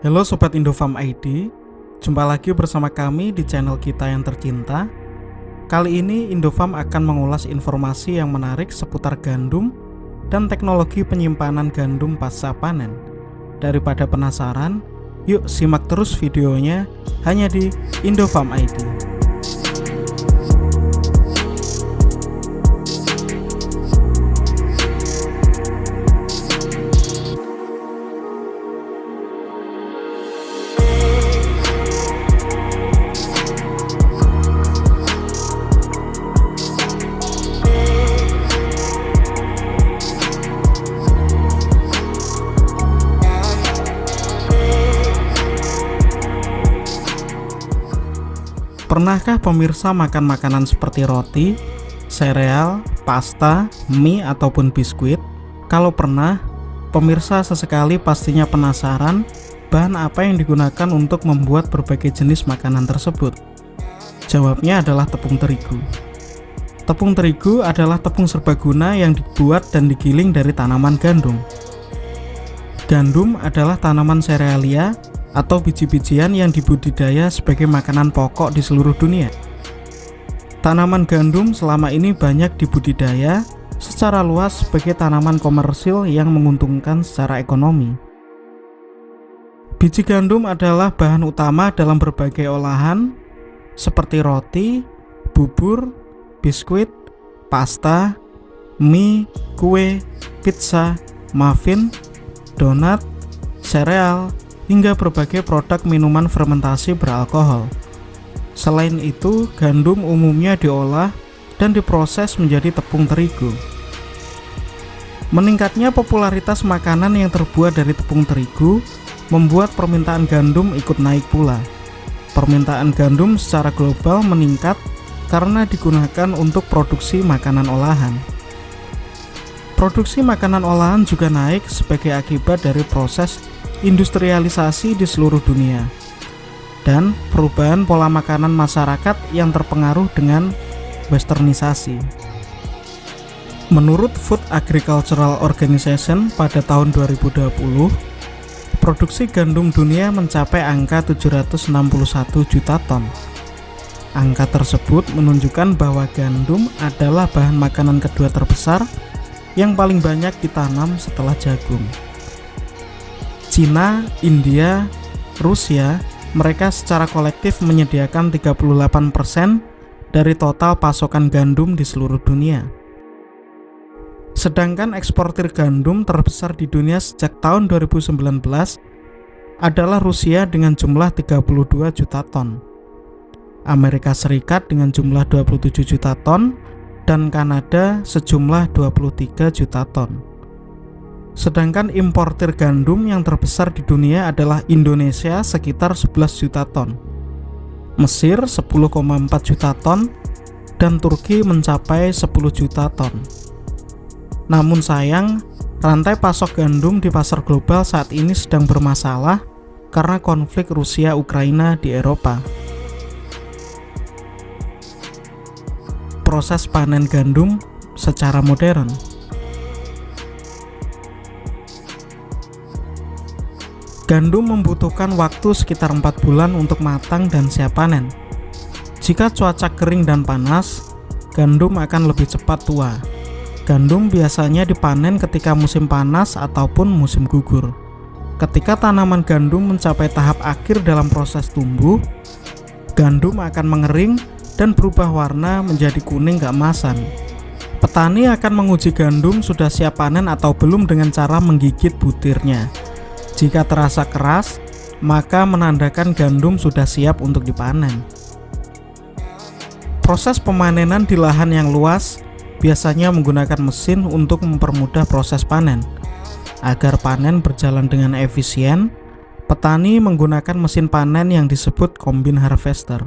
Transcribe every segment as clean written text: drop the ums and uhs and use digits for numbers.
Halo Sobat Indofarm ID, jumpa lagi bersama kami di channel kita yang tercinta. Kali ini Indofarm akan mengulas informasi yang menarik seputar gandum dan teknologi penyimpanan gandum pasca panen. Daripada penasaran, yuk simak terus videonya hanya di Indofarm ID. Pernahkah pemirsa makan makanan seperti roti, sereal, pasta, mie, ataupun biskuit? Kalau pernah, pemirsa sesekali pastinya penasaran bahan apa yang digunakan untuk membuat berbagai jenis makanan tersebut. Jawabnya adalah tepung terigu. Tepung terigu adalah tepung serbaguna yang dibuat dan digiling dari tanaman gandum. Gandum adalah tanaman serealia atau biji-bijian yang dibudidaya sebagai makanan pokok di seluruh dunia. Tanaman gandum selama ini banyak dibudidaya secara luas sebagai tanaman komersil yang menguntungkan secara ekonomi. Biji gandum adalah bahan utama dalam berbagai olahan seperti roti, bubur, biskuit, pasta, mie, kue, pizza, muffin, donat, sereal, hingga berbagai produk minuman fermentasi beralkohol. Selain itu, gandum umumnya diolah dan diproses menjadi tepung terigu. Meningkatnya popularitas makanan yang terbuat dari tepung terigu membuat permintaan gandum ikut naik pula. Permintaan gandum secara global meningkat karena digunakan untuk produksi makanan olahan. Produksi makanan olahan juga naik sebagai akibat dari proses industrialisasi di seluruh dunia dan perubahan pola makanan masyarakat yang terpengaruh dengan westernisasi. Menurut Food Agricultural Organization pada tahun 2020, produksi gandum dunia mencapai angka 761 juta ton. Angka tersebut menunjukkan bahwa gandum adalah bahan makanan kedua terbesar yang paling banyak ditanam setelah jagung. Cina, India, Rusia, mereka secara kolektif menyediakan 38% dari total pasokan gandum di seluruh dunia. Sedangkan eksportir gandum terbesar di dunia sejak tahun 2019 adalah Rusia dengan jumlah 32 juta ton, Amerika Serikat dengan jumlah 27 juta ton, dan Kanada sejumlah 23 juta ton. Sedangkan importir gandum yang terbesar di dunia adalah Indonesia sekitar 11 juta ton, Mesir 10,4 juta ton, dan Turki mencapai 10 juta ton. Namun sayang, rantai pasok gandum di pasar global saat ini sedang bermasalah karena konflik Rusia-Ukraina di Eropa. Proses panen gandum secara modern. Gandum membutuhkan waktu sekitar 4 bulan untuk matang dan siap panen. Jika cuaca kering dan panas, gandum akan lebih cepat tua. Gandum biasanya dipanen ketika musim panas ataupun musim gugur. Ketika tanaman gandum mencapai tahap akhir dalam proses tumbuh, gandum akan mengering dan berubah warna menjadi kuning keemasan. Petani akan menguji gandum sudah siap panen atau belum dengan cara menggigit butirnya. Jika terasa keras, maka menandakan gandum sudah siap untuk dipanen. Proses pemanenan di lahan yang luas biasanya menggunakan mesin untuk mempermudah proses panen. Agar panen berjalan dengan efisien, petani menggunakan mesin panen yang disebut combine harvester.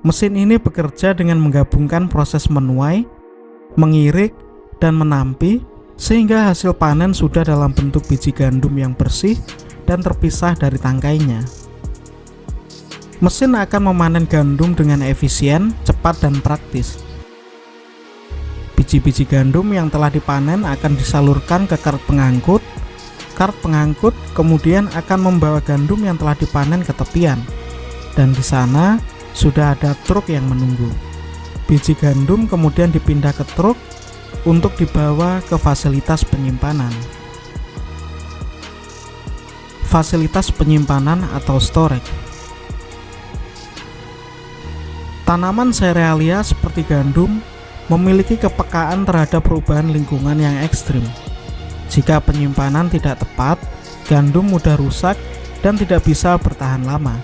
Mesin ini bekerja dengan menggabungkan proses menuai, mengirik, dan menampi, sehingga hasil panen sudah dalam bentuk biji gandum yang bersih dan terpisah dari tangkainya. Mesin akan memanen gandum dengan efisien, cepat, dan praktis. Biji-biji gandum yang telah dipanen akan disalurkan ke kart pengangkut Kart pengangkut kemudian akan membawa gandum yang telah dipanen ke tepian, dan di sana sudah ada truk yang menunggu. Biji gandum kemudian dipindah ke truk untuk dibawa ke fasilitas penyimpanan. Fasilitas penyimpanan atau storage. Tanaman serealia seperti gandum memiliki kepekaan terhadap perubahan lingkungan yang ekstrim. Jika penyimpanan tidak tepat, gandum mudah rusak dan tidak bisa bertahan lama.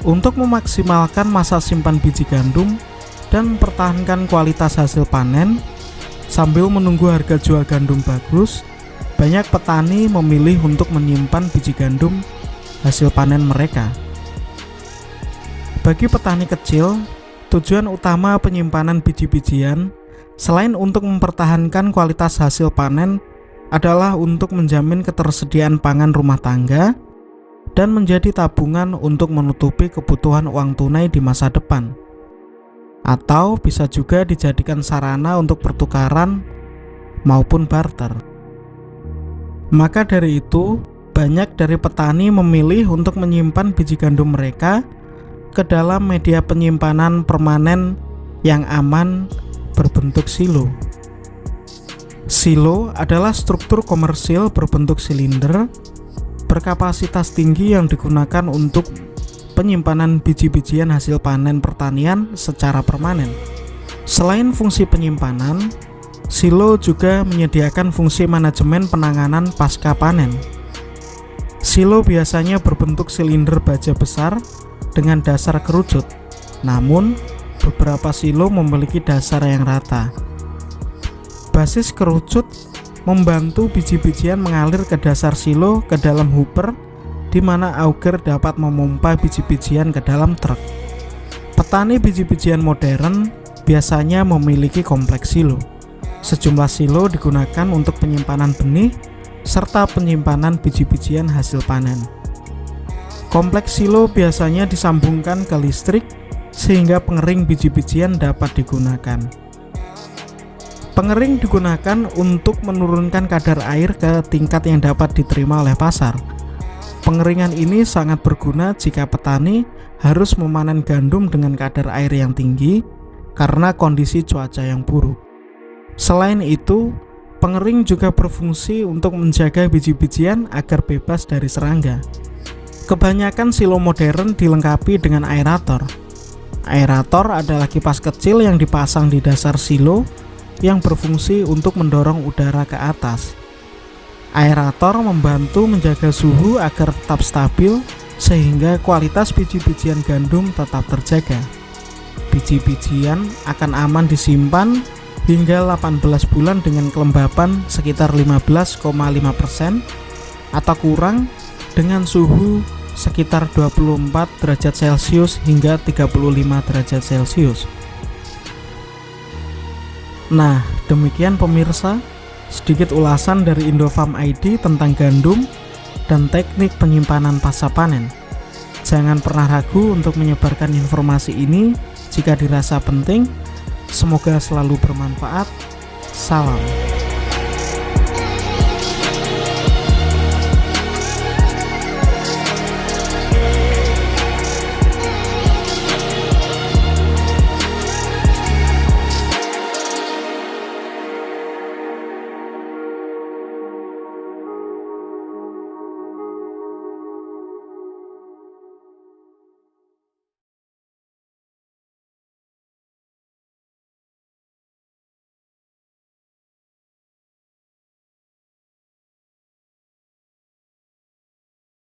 Untuk memaksimalkan masa simpan biji gandum dan mempertahankan kualitas hasil panen, sambil menunggu harga jual gandum bagus, banyak petani memilih untuk menyimpan biji gandum hasil panen mereka. Bagi petani kecil, tujuan utama penyimpanan biji-bijian selain untuk mempertahankan kualitas hasil panen adalah untuk menjamin ketersediaan pangan rumah tangga dan menjadi tabungan untuk menutupi kebutuhan uang tunai di masa depan, atau bisa juga dijadikan sarana untuk pertukaran maupun barter. Maka dari itu, banyak dari petani memilih untuk menyimpan biji gandum mereka ke dalam media penyimpanan permanen yang aman berbentuk silo. Silo adalah struktur komersil berbentuk silinder berkapasitas tinggi yang digunakan untuk penyimpanan biji-bijian hasil panen pertanian secara permanen. Selain fungsi penyimpanan, silo juga menyediakan fungsi manajemen penanganan pasca panen. Silo biasanya berbentuk silinder baja besar dengan dasar kerucut, namun beberapa silo memiliki dasar yang rata. Basis kerucut membantu biji-bijian mengalir ke dasar silo ke dalam hopper, di mana auger dapat memompa biji-bijian ke dalam truk. Petani biji-bijian modern biasanya memiliki kompleks silo. Sejumlah silo digunakan untuk penyimpanan benih serta penyimpanan biji-bijian hasil panen. Kompleks silo biasanya disambungkan ke listrik sehingga pengering biji-bijian dapat digunakan. Pengering digunakan untuk menurunkan kadar air ke tingkat yang dapat diterima oleh pasar. Pengeringan ini sangat berguna jika petani harus memanen gandum dengan kadar air yang tinggi karena kondisi cuaca yang buruk. Selain itu, pengering juga berfungsi untuk menjaga biji-bijian agar bebas dari serangga. Kebanyakan silo modern dilengkapi dengan aerator. Aerator adalah kipas kecil yang dipasang di dasar silo yang berfungsi untuk mendorong udara ke atas. Aerator membantu menjaga suhu agar tetap stabil sehingga kualitas biji-bijian gandum tetap terjaga. Biji-bijian akan aman disimpan hingga 18 bulan dengan kelembapan sekitar 15,5% atau kurang dengan suhu sekitar 24 derajat Celcius hingga 35 derajat Celcius. Nah, demikian pemirsa, sedikit ulasan dari Indofarm ID tentang gandum dan teknik penyimpanan pasca panen. Jangan pernah ragu untuk menyebarkan informasi ini jika dirasa penting. Semoga selalu bermanfaat. Salam.